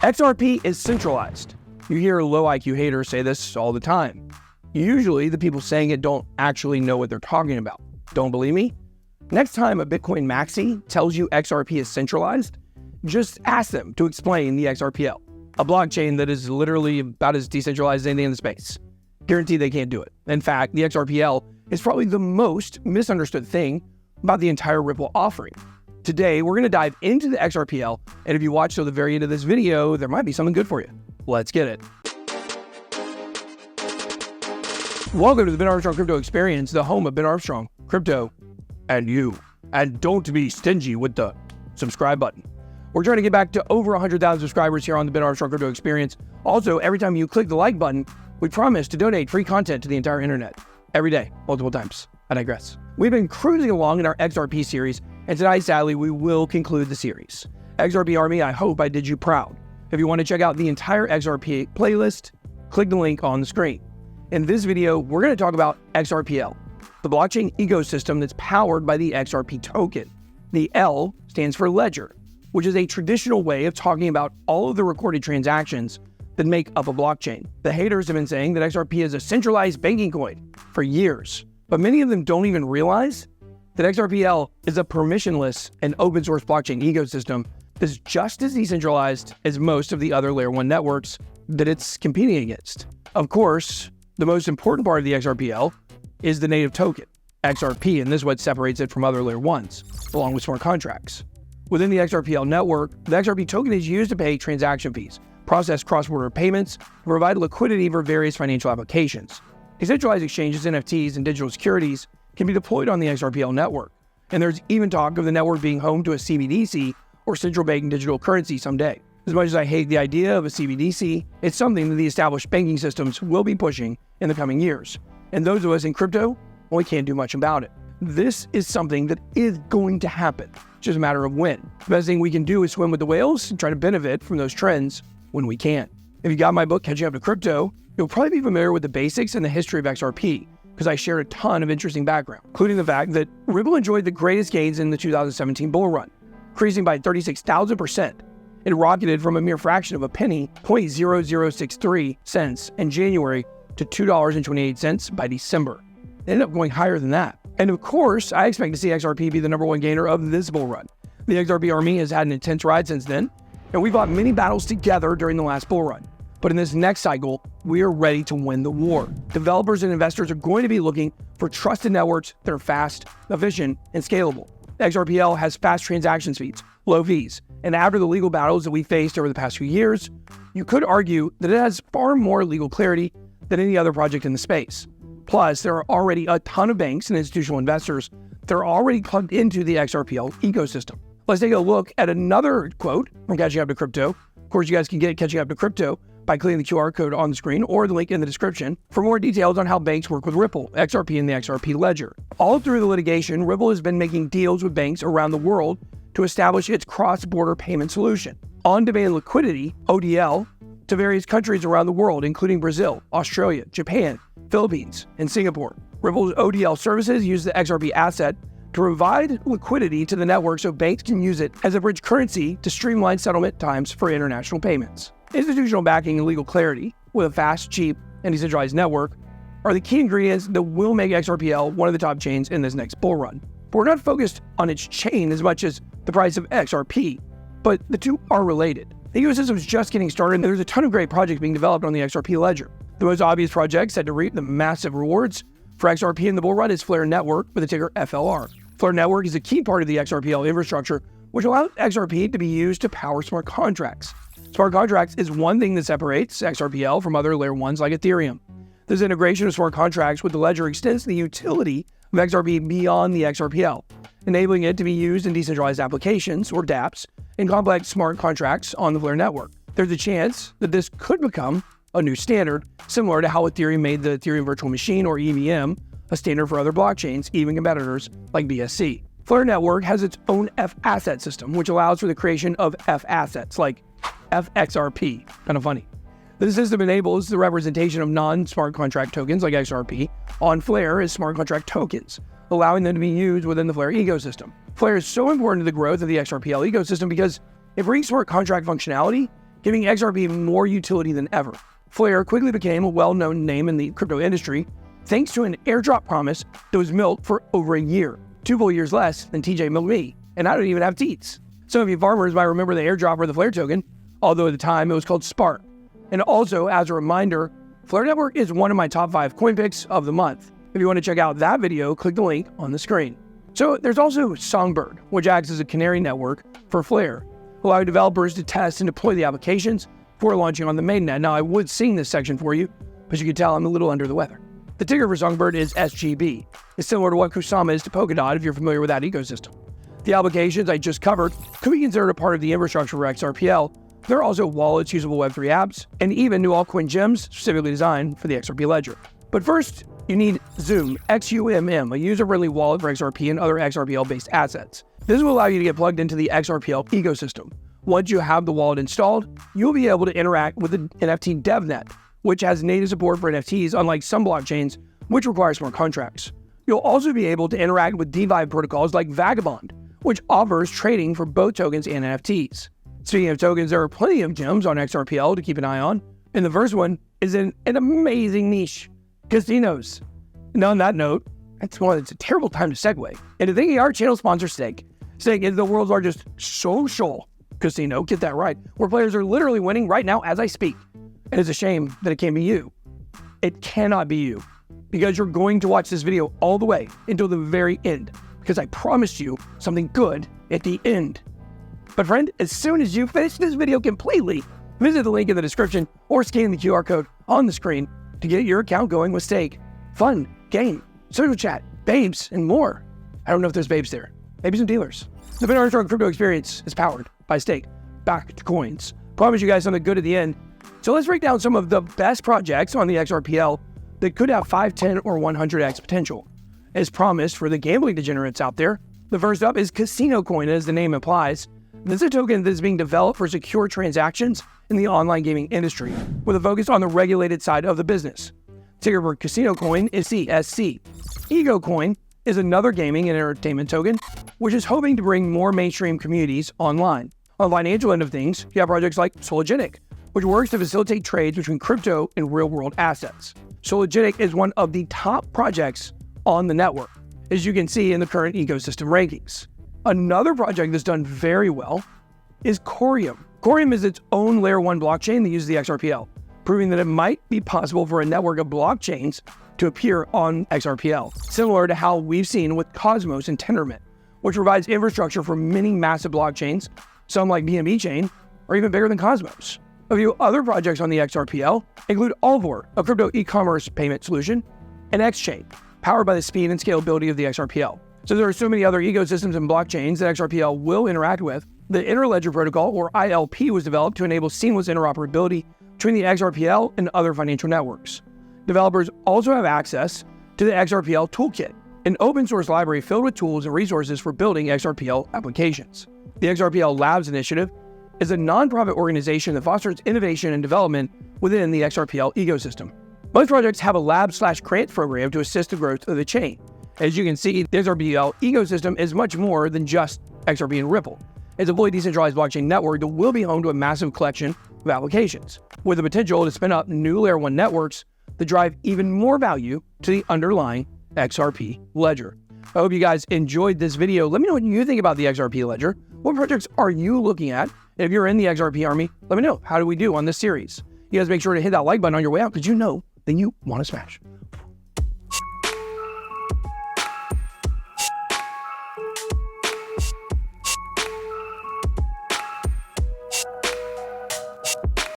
XRP is centralized. You hear low IQ haters say this all the time. Usually the people saying it don't actually know what they're talking about. Don't believe me? Next time a Bitcoin maxi tells you XRP is centralized, just ask them to explain the XRPL, a blockchain that is literally about as decentralized as anything in the space. Guarantee they can't do it. In fact, the XRPL is probably the most misunderstood thing about the entire Ripple offering. Today, we're going to dive into the XRPL, and if you watch till the very end of this video, there might be something good for you. Let's get it. Welcome to the Ben Armstrong Crypto Experience, the home of Ben Armstrong, crypto, and you. And don't be stingy with the subscribe button. We're trying to get back to over 100,000 subscribers here on the Ben Armstrong Crypto Experience. Also, every time you click the like button, we promise to donate free content to the entire internet. Every day, multiple times. I digress. We've been cruising along in our XRP series, and tonight, sadly, we will conclude the series. XRP Army, I hope I did you proud. If you want to check out the entire XRP playlist, click the link on the screen. In this video, we're going to talk about XRPL, the blockchain ecosystem that's powered by the XRP token. The L stands for ledger, which is a traditional way of talking about all of the recorded transactions that make up a blockchain. The haters have been saying that XRP is a centralized banking coin for years, but many of them don't even realize that XRPL is a permissionless and open source blockchain ecosystem that's just as decentralized as most of the other layer 1 networks that it's competing against. Of course, the most important part of the XRPL is the native token, XRP, and this is what separates it from other layer 1s, along with smart contracts. Within the XRPL network, the XRP token is used to pay transaction fees, process cross-border payments, and provide liquidity for various financial applications. Decentralized exchanges, NFTs, and digital securities can be deployed on the XRPL network, and there's even talk of the network being home to a CBDC or central bank digital currency someday. As much as I hate the idea of a CBDC, it's something that the established banking systems will be pushing in the coming years. And those of us in crypto, well, we can't do much about it. This is something that is going to happen. It's just a matter of when. The best thing we can do is swim with the whales and try to benefit from those trends when we can. If you got my book, Catching Up to Crypto, you'll probably be familiar with the basics and the history of XRP, because I shared a ton of interesting background, including the fact that Ripple enjoyed the greatest gains in the 2017 bull run, increasing by 36,000%. It rocketed from a mere fraction of a penny, 0.0063 cents in January, to $2.28 by December. It ended up going higher than that. And of course, I expect to see XRP be the #1 gainer of this bull run. The XRP Army has had an intense ride since then, and we fought many battles together during the last bull run. But in this next cycle, we are ready to win the war. Developers and investors are going to be looking for trusted networks that are fast, efficient, and scalable. The XRPL has fast transaction speeds, low fees, and after the legal battles that we faced over the past few years, you could argue that it has far more legal clarity than any other project in the space. Plus, there are already a ton of banks and institutional investors that are already plugged into the XRPL ecosystem. Let's take a look at another quote from Catching Up to Crypto. Of course, you guys can get Catching Up to Crypto by clicking the QR code on the screen or the link in the description for more details on how banks work with Ripple, XRP, and the XRP ledger. All through the litigation, Ripple has been making deals with banks around the world to establish its cross-border payment solution, on-demand liquidity, ODL, to various countries around the world, including Brazil, Australia, Japan, Philippines, and Singapore. Ripple's ODL services use the XRP asset to provide liquidity to the network so banks can use it as a bridge currency to streamline settlement times for international payments. Institutional backing and legal clarity with a fast, cheap, and decentralized network are the key ingredients that will make XRPL one of the top chains in this next bull run. But we're not focused on its chain as much as the price of XRP, but the two are related. The ecosystem is just getting started, and there's a ton of great projects being developed on the XRP ledger. The most obvious project set to reap the massive rewards for XRP in the bull run is Flare Network with the ticker FLR. Flare Network is a key part of the XRPL infrastructure, which allows XRP to be used to power smart contracts. Smart contracts is one thing that separates XRPL from other layer 1s like Ethereum. This integration of smart contracts with the ledger extends the utility of XRP beyond the XRPL, enabling it to be used in decentralized applications, or dApps, and complex smart contracts on the Flare network. There's a chance that this could become a new standard, similar to how Ethereum made the Ethereum Virtual Machine, or EVM, a standard for other blockchains, even competitors like BSC. Flare Network has its own F-asset system, which allows for the creation of F-assets, like FXRP. Kind of funny. The system enables the representation of non-smart contract tokens like XRP on Flare as smart contract tokens, allowing them to be used within the Flare ecosystem. Flare is so important to the growth of the XRPL ecosystem because it brings smart contract functionality giving XRP more utility than ever. Flare quickly became a well-known name in the crypto industry thanks to an airdrop promise that was milked for over a year, 2 full years less than TJ milked me, and I don't even have teats. Some of you farmers might remember the airdrop or the Flare token, although at the time it was called Spark. And also, as a reminder, Flare Network is one of my top 5 coin picks of the month. If you want to check out that video, click the link on the screen. So there's also Songbird, which acts as a canary network for Flare, allowing developers to test and deploy the applications before launching on the mainnet. Now, I would sing this section for you, but you can tell I'm a little under the weather. The ticker for Songbird is SGB. It's similar to what Kusama is to Polkadot if you're familiar with that ecosystem. The applications I just covered could be considered a part of the infrastructure for XRPL. There are also wallets, usable Web3 apps, and even new altcoin gems specifically designed for the XRP ledger. But first, you need Zoom, XUMM, a user-friendly wallet for XRP and other XRPL-based assets. This will allow you to get plugged into the XRPL ecosystem. Once you have the wallet installed, you'll be able to interact with the NFT DevNet, which has native support for NFTs, unlike some blockchains, which require smart contracts. You'll also be able to interact with DeFi protocols like Vagabond, which offers trading for both tokens and NFTs. Speaking of tokens, there are plenty of gems on XRPL to keep an eye on, and the first one is in an amazing niche, casinos. And on that note, it's a terrible time to segue into thanking our channel sponsor, Stake. Stake is the world's largest social casino, get that right, where players are literally winning right now as I speak. And it's a shame that it can't be you. It cannot be you, because you're going to watch this video all the way until the very end, because I promised you something good at the end. But friend, as soon as you finish this video completely, visit the link in the description or scan the QR code on the screen to get your account going with Stake. Fun, game, social chat, babes, and more. I don't know if there's babes there. Maybe some dealers. The Ben Armstrong Crypto Experience is powered by Stake. Back to coins. Promise you guys something good at the end. So let's break down some of the best projects on the XRPL that could have 5, 10, or 100x potential. As promised for the gambling degenerates out there, the first up is Casino Coin, as the name implies. This is a token that is being developed for secure transactions in the online gaming industry, with a focus on the regulated side of the business. Ticker for Casino Coin is CSC. Ego Coin is another gaming and entertainment token, which is hoping to bring more mainstream communities online. On the financial end of things, you have projects like Sologenic, which works to facilitate trades between crypto and real-world assets. Sologenic is one of the top projects on the network, as you can see in the current ecosystem rankings. Another project that's done very well is Corium. Corium is its own Layer 1 blockchain that uses the XRPL, proving that it might be possible for a network of blockchains to appear on XRPL, similar to how we've seen with Cosmos and Tendermint, which provides infrastructure for many massive blockchains. Some like BNB Chain are even bigger than Cosmos. A few other projects on the XRPL include Alvor, a crypto e-commerce payment solution, and XChain, powered by the speed and scalability of the XRPL. So there are so many other ecosystems and blockchains that XRPL will interact with. The Interledger Protocol, or ILP, was developed to enable seamless interoperability between the XRPL and other financial networks. Developers also have access to the XRPL Toolkit, an open source library filled with tools and resources for building XRPL applications. The XRPL Labs Initiative is a nonprofit organization that fosters innovation and development within the XRPL ecosystem. Most projects have a lab/grant program to assist the growth of the chain. As you can see, the XRPL ecosystem is much more than just XRP and Ripple. It's a fully decentralized blockchain network that will be home to a massive collection of applications, with the potential to spin up new Layer 1 networks that drive even more value to the underlying XRP ledger. I hope you guys enjoyed this video. Let me know what you think about the XRP ledger. What projects are you looking at? And if you're in the XRP army, let me know. How do we do on this series? You guys make sure to hit that like button on your way out, because you know that you want to smash